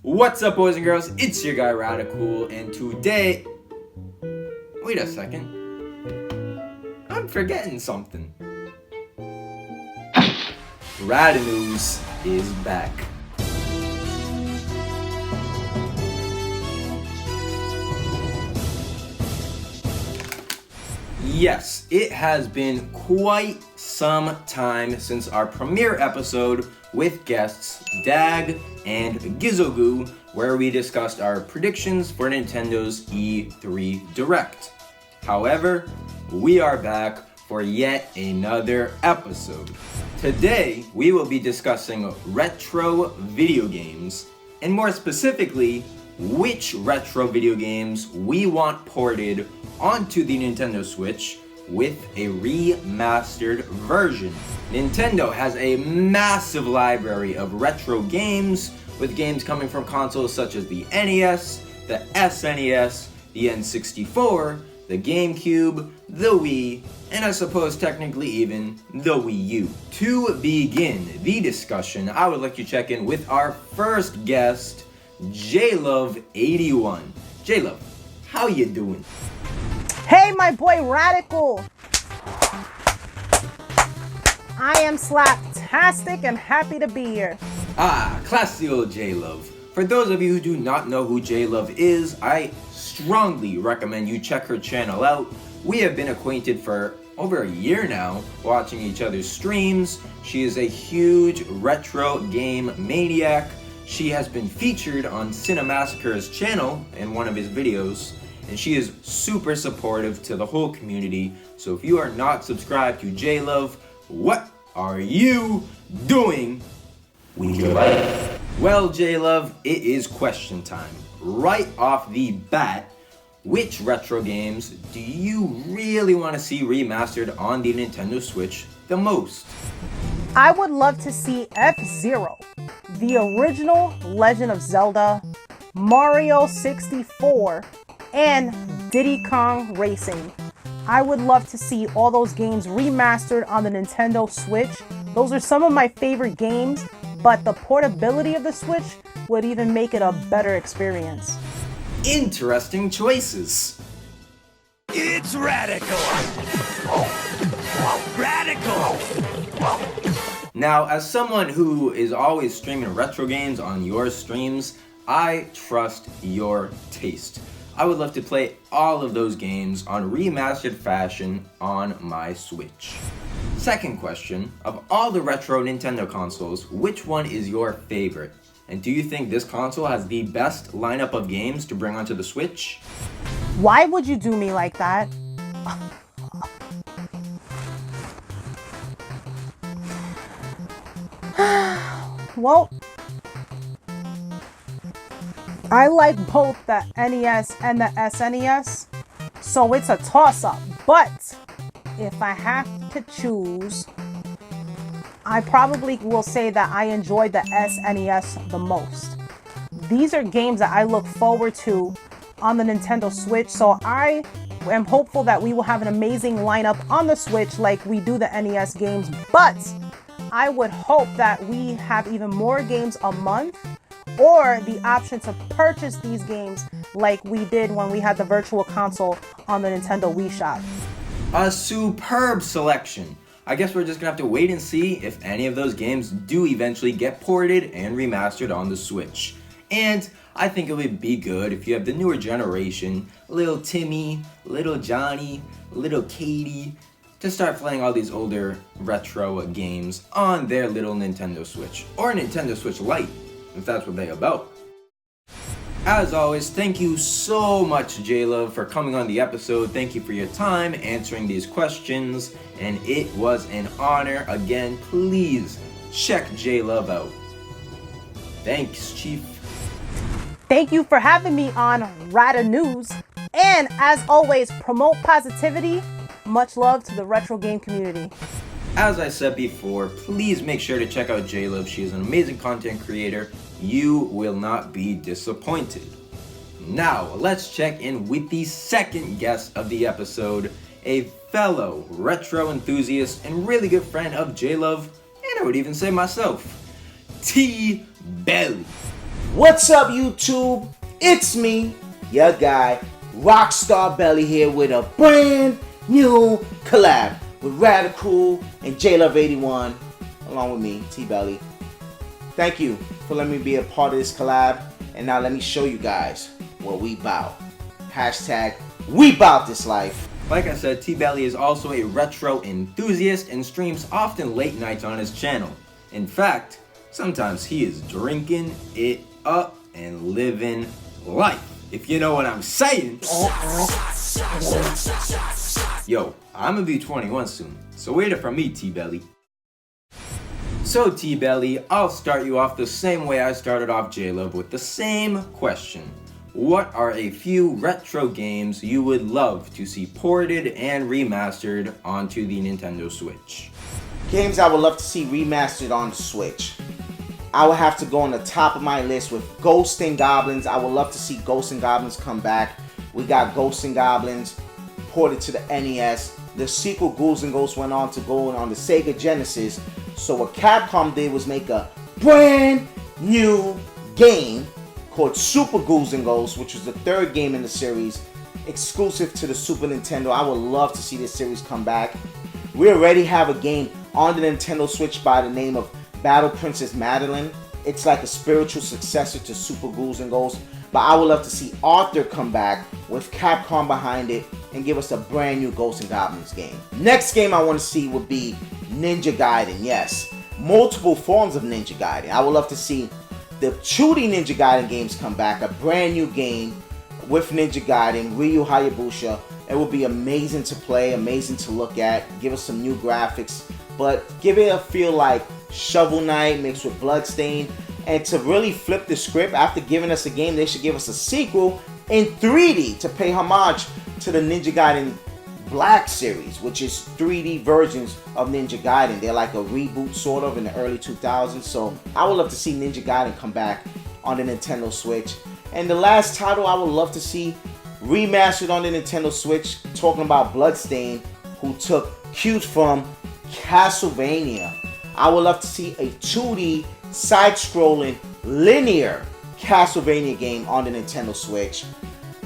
What's up, boys and girls? It's your guy RaDuhKewl, and today... Wait a second. I'm forgetting something. RaDuhNews is back. Yes, it has been quite some time since our premiere episode with guests Dag and Gizogoo, where we discussed our predictions for Nintendo's E3 Direct. However, we are back for yet another episode. Today, we will be discussing retro video games, and more specifically, which retro video games we want ported onto the Nintendo Switch with a remastered version. Nintendo has a massive library of retro games, with games coming from consoles such as the NES, the SNES, the N64, the GameCube, the Wii, and I suppose technically even the Wii U. To begin the discussion, I would like to check in with our first guest, Jluv81. Jluv, how you doing? Hey, my boy RaDuhKewl. I am slaptastic and happy to be here. Classy old Jluv. For those of you who do not know who Jluv is, I strongly recommend you check her channel out. We have been acquainted for over a year now, watching each other's streams. She is a huge retro game maniac. She has been featured on Cinemassacre's channel in one of his videos, and she is super supportive to the whole community. So if you are not subscribed to Jluv, what are you doing with your life? Well, Jluv, it is question time. Right off the bat, which retro games do you really want to see remastered on the Nintendo Switch the most? I would love to see F-Zero, the original Legend of Zelda, Mario 64, and Diddy Kong Racing. I would love to see all those games remastered on the Nintendo Switch. Those are some of my favorite games, but the portability of the Switch would even make it a better experience. Interesting choices. It's RaDuhKewl! RaDuhKewl! Now, as someone who is always streaming retro games on your streams, I trust your taste. I would love to play all of those games on remastered fashion on my Switch. Second question, of all the retro Nintendo consoles, which one is your favorite? And do you think this console has the best lineup of games to bring onto the Switch? Why would you do me like that? Well, I like both the NES and the SNES, so it's a toss-up. But if I have to choose, I probably will say that I enjoyed the SNES the most. These are games that I look forward to on the Nintendo Switch, so I am hopeful that we will have an amazing lineup on the Switch like we do the NES games, but I would hope that we have even more games a month, or the option to purchase these games like we did when we had the Virtual Console on the Nintendo Wii Shop. A superb selection. I guess we're just gonna have to wait and see if any of those games do eventually get ported and remastered on the Switch. And I think it would be good if you have the newer generation, little Timmy, little Johnny, little Katie, to start playing all these older retro games on their little Nintendo Switch, or Nintendo Switch Lite, if that's what they're about. As always, thank you so much, Jluv, for coming on the episode. Thank you for your time answering these questions, and it was an honor. Again, please check Jluv out. Thanks, Chief. Thank you for having me on RaDuhNews, and as always, promote positivity. Much love to the retro game community. As I said before, please make sure to check out Jluv. She is an amazing content creator. You will not be disappointed. Now, let's check in with the second guest of the episode, a fellow retro enthusiast and really good friend of Jluv, and I would even say myself, Tbelly. What's up, YouTube? It's me, your guy, Rockstar Belly here with a brand new collab with RaDuhKewl and Jluv81, along with me, Tbelly. Thank you for letting me be a part of this collab, and now let me show you guys what we bout. Hashtag we bout this life. Like I said, Tbelly is also a retro enthusiast and streams often late nights on his channel. In fact, sometimes he is drinking it up and living life, if you know what I'm saying. Yo, I'm gonna be 21 soon, so wait it from me, Tbelly. So Tbelly, I'll start you off the same way I started off Jluv, with the same question. What are a few retro games you would love to see ported and remastered onto the Nintendo Switch? Games I would love to see remastered on the Switch. I would have to go on the top of my list with Ghosts and Goblins. I would love to see Ghosts and Goblins come back. We got Ghosts and Goblins ported to the NES. The sequel Ghouls and Ghosts went on to go on the Sega Genesis. So what Capcom did was make a brand new game called Super Ghouls and Ghosts, which was the third game in the series, exclusive to the Super Nintendo. I would love to see this series come back. We already have a game on the Nintendo Switch by the name of Battle Princess Madeline. It's like a spiritual successor to Super Ghouls and Ghosts, but I would love to see Arthur come back with Capcom behind it and give us a brand new Ghosts and Goblins game. Next game I want to see would be Ninja Gaiden. Yes, multiple forms of Ninja Gaiden. I would love to see the 2D Ninja Gaiden games come back, a brand new game with Ninja Gaiden, Ryu Hayabusa. It would be amazing to play, amazing to look at, give us some new graphics, but give it a feel like Shovel Knight mixed with Bloodstain. And to really flip the script, after giving us a game, they should give us a sequel in 3D to pay homage to the Ninja Gaiden Black series, which is 3D versions of Ninja Gaiden. They're like a reboot sort of in the early 2000s. So I would love to see Ninja Gaiden come back on the Nintendo Switch. And the last title I would love to see remastered on the Nintendo Switch, talking about Bloodstain, who took cues from Castlevania. I would love to see a 2D side-scrolling linear Castlevania game on the Nintendo Switch.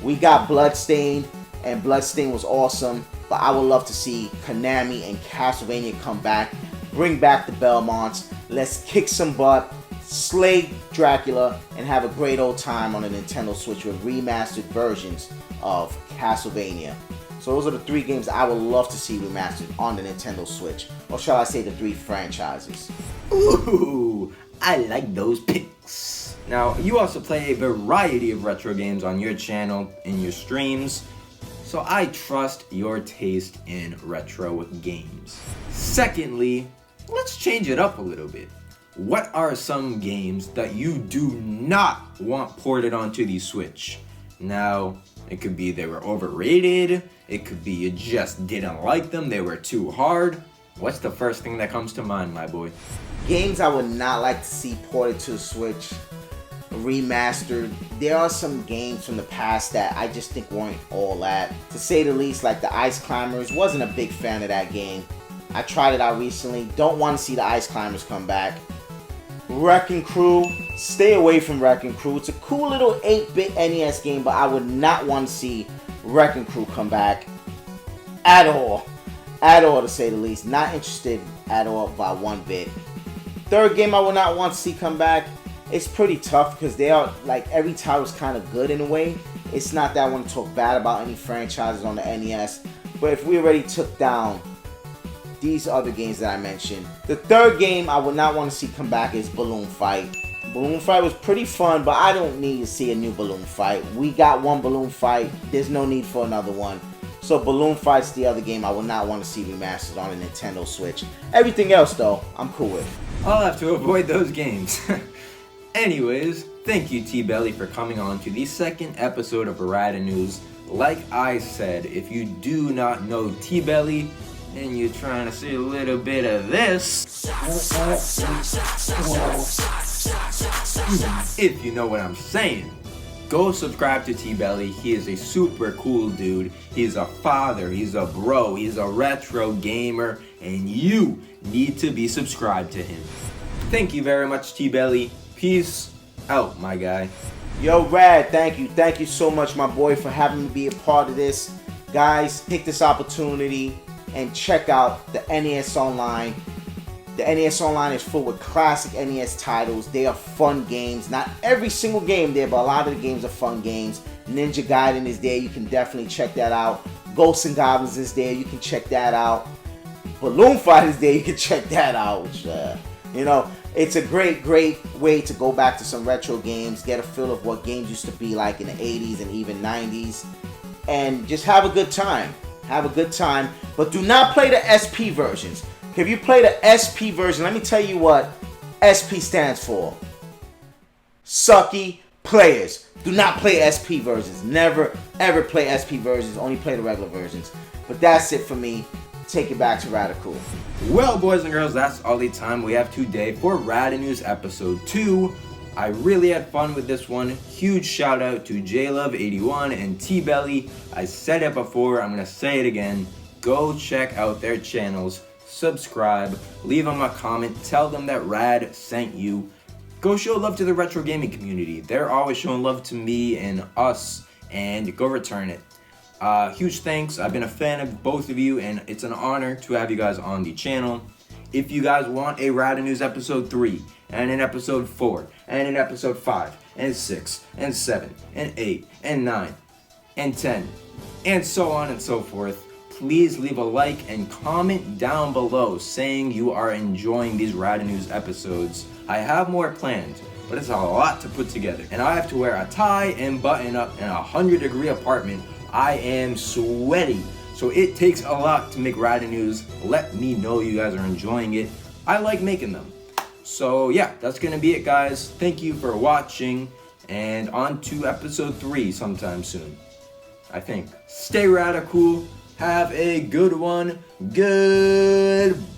We got Bloodstained, and Bloodstained was awesome, but I would love to see Konami and Castlevania come back, bring back the Belmonts, let's kick some butt, slay Dracula, and have a great old time on the Nintendo Switch with remastered versions of Castlevania. So those are the three games I would love to see remastered on the Nintendo Switch. Or shall I say the three franchises. Ooh, I like those picks. Now, you also play a variety of retro games on your channel in your streams, so I trust your taste in retro games. Secondly, let's change it up a little bit. What are some games that you do not want ported onto the Switch? Now, it could be they were overrated, it could be you just didn't like them, they were too hard. What's the first thing that comes to mind, my boy? Games I would not like to see ported to the Switch, remastered. There are some games from the past that I just think weren't all that. To say the least, like the Ice Climbers, wasn't a big fan of that game. I tried it out recently, don't want to see the Ice Climbers come back. Wrecking Crew, stay away from Wrecking Crew. It's a cool little 8-bit NES game, but I would not want to see Wrecking Crew come back at all. At all, to say the least. Not interested at all by one bit. Third game I would not want to see come back. It's pretty tough because they are, like, every title is kind of good in a way. It's not that I want to talk bad about any franchises on the NES, but if we already took down these other games that I mentioned, the third game I would not want to see come back is Balloon Fight. Balloon Fight was pretty fun, but I don't need to see a new Balloon Fight. We got one Balloon Fight. There's no need for another one. So Balloon Fight's the other game I would not want to see remastered on a Nintendo Switch. Everything else, though, I'm cool with. I'll have to avoid those games. Anyways, thank you Tbelly for coming on to the second episode of Errata News. Like I said, if you do not know Tbelly, and you're trying to see a little bit of this, if you know what I'm saying, go subscribe to Tbelly. He is a super cool dude. He's a father, he's a bro, he's a retro gamer, and you need to be subscribed to him. Thank you very much, Tbelly. Peace out, my guy. Yo, Rad, thank you. Thank you so much, my boy, for having me be a part of this. Guys, take this opportunity and check out the NES Online. The NES Online is full with classic NES titles. They are fun games. Not every single game there, but a lot of the games are fun games. Ninja Gaiden is there. You can definitely check that out. Ghosts and Goblins is there. You can check that out. Balloon Fight is there. You can check that out. Which, you know, it's a great way to go back to some retro games, get a feel of what games used to be like in the 80s and even 90s, and just have a good time. Have a good time, but do not play the SP versions. If you play the SP version, let me tell you what SP stands for. Sucky players. Do not play SP versions. Never, ever play SP versions. Only play the regular versions. But that's it for me. Take it back to RaDuhKewl. Well, boys and girls, that's all the time we have today for Rad News Episode 2. I really had fun with this one. Huge shout out to Jluv81 and Tbelly. I said it before, I'm going to say it again. Go check out their channels. Subscribe. Leave them a comment. Tell them that Rad sent you. Go show love to the retro gaming community. They're always showing love to me and us, and go return it. Huge thanks. I've been a fan of both of you, and it's an honor to have you guys on the channel. If you guys want a Rad News Episode 3, and an Episode 4, and an Episode 5, and 6, and 7, and 8, and 9, and 10, and so on and so forth, please leave a like and comment down below saying you are enjoying these Rad News episodes. I have more planned, but it's a lot to put together, and I have to wear a tie and button up in a 100-degree apartment. I am sweaty, so it takes a lot to make Rad News. Let me know you guys are enjoying it. I like making them. So yeah, that's gonna be it, guys. Thank you for watching, and on to Episode 3 sometime soon, I think. Stay RaDuhKewl. Have a good one. Goodbye.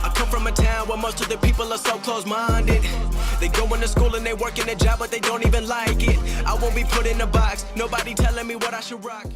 I come from a town where most of the people are so close-minded. They go into school and they work in a job, but they don't even like it. I won't be put in a box. Nobody telling me what I should rock.